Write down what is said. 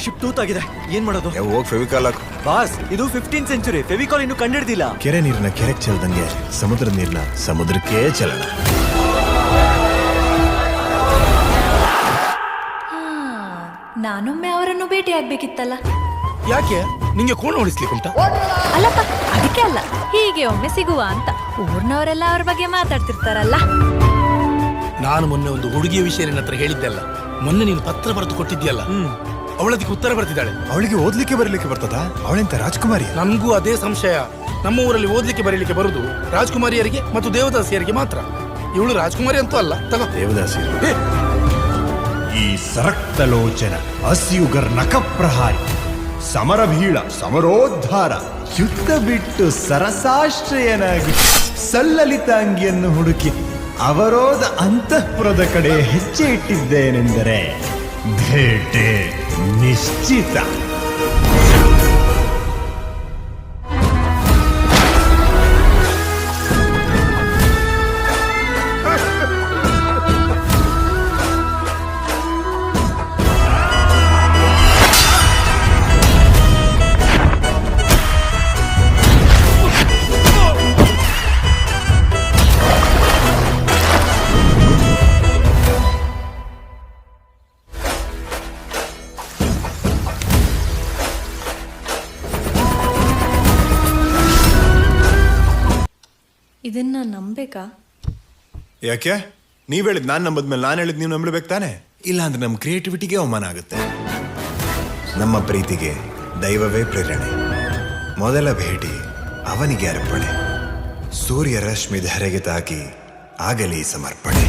Ship tooth ಆಗಿದೆ, ಏನ್ ಮಾಡೋದು? ಹೋಗಿ ಫೆವಿಕಾಲ್ ಹಾಕು. ಬಾಸ್, ಇದು 15th ಸೆಂಚುರಿ, ಫೆವಿಕಾಲ್ ಇನ್ನು ಕಂಡಿಡ್ದಿಲ್ಲ. ಕೆರೆ ನೀರನ್ನ ಕೆರೆಗೆ ಚೆಲ್ದಂಗೆ ಸಮುದ್ರದ ನೀರನ್ನ ಸಮುದ್ರಕ್ಕೆ ಚೆಲ್ಲೋಣ. ನಾನೊಮ್ಮೆ ಅವರನ್ನು ಭೇಟಿ ಆಗ್ಬೇಕಿತ್ತಲ್ಲ. ಯಾಕೆ ನಿಂಗೆ ಕೋಣ ಹೊಡಿಸ್ಲಿಕ್ಕೆ ಉಂಟಾ? ಅಲ್ಲಪ್ಪ, ಅದಕ್ಕೆ ಅಲ್ಲ, ಹೀಗೆ ಒಮ್ಮೆ ಸಿಗುವ ಅಂತ. ಊರ್ನವರೆಲ್ಲ ಅವ್ರ ಬಗ್ಗೆ ಮಾತಾಡ್ತಿರ್ತಾರಲ್ಲ. ನಾನು ಮೊನ್ನೆ ಒಂದು ಹುಡುಗಿಯ ವಿಷಯ ನಿನ್ನ ಹತ್ರ ಹೇಳಿದ್ದೆಲ್ಲ. ಮೊನ್ನೆ ನೀನು ಪತ್ರ ಬರೆದು ಕೊಟ್ಟಿದ್ಯಲ್ಲ, ಅವಳದಕ್ಕೆ ಉತ್ತರ ಬರ್ತಿದ್ದಾಳೆ. ಅವಳಿಗೆ ಓದ್ಲಿಕ್ಕೆ ಬರಲಿಕ್ಕೆ ಬರ್ತದ? ಅವಳೆಂತ ರಾಜ್ಕುಮಾರಿ? ನಮಗೂ ಅದೇ ಸಂಶಯ. ನಮ್ಮ ಊರಲ್ಲಿ ಓದ್ಲಿಕ್ಕೆ ಬರೀಲಿಕ್ಕೆ ಬರುದು ರಾಜ್ಕುಮಾರಿಯರಿಗೆ ಮತ್ತು ದೇವದಾಸಿಯರಿಗೆ ಮಾತ್ರ. ಇವಳು ರಾಜ್ಕುಮಾರಿ ಅಂತೂ ಅಲ್ಲ. ತಗೋ. ದೇವದಾಸಿ ಈ ಸರಕ್ತಲೋಚನ ಅಸ್ಯುಗರ್ ನಖಪ್ರಹಾರಿ ಸಮರಭೀಳ ಸಮರೋದ್ಧಾರ ಯುದ್ಧ ಬಿಟ್ಟು ಸರಸಾಶ್ರಯನಾಗಿ ಸಲ್ಲಲಿತಾಂಗಿಯನ್ನು ಹುಡುಕಿ ಅವರೋಧ ಅಂತಃಪುರದ ಕಡೆ ಹೆಜ್ಜೆ ಇಟ್ಟಿದ್ದೇನೆಂದರೆ ಭೇಟೆ ನಿಶ್ಚಿತ. ಇದನ್ನ ನಂಬೇಕಾ? ಯಾಕೆ? ನೀವ್ ಹೇಳಿದ್ ನಾನ್ ನಂಬದ್ಮೇಲೆ ನಾನು ಹೇಳಿದ್ ನೀವು ನಂಬಬೇಕು ತಾನೆ? ಇಲ್ಲ ಅಂದ್ರೆ ನಮ್ಮ ಕ್ರಿಯೇಟಿವಿಟಿಗೆ ಅವಮಾನ ಆಗುತ್ತೆ. ನಮ್ಮ ಪ್ರೀತಿಗೆ ದೈವವೇ ಪ್ರೇರಣೆ. ಮೊದಲ ಭೇಟಿ ಅವನಿಗೆ ಅರ್ಪಣೆ. ಸೂರ್ಯ ರಶ್ಮಿ ಧರೆಗೆ ತಾಕಿ ಆಗಲಿ ಸಮರ್ಪಣೆ.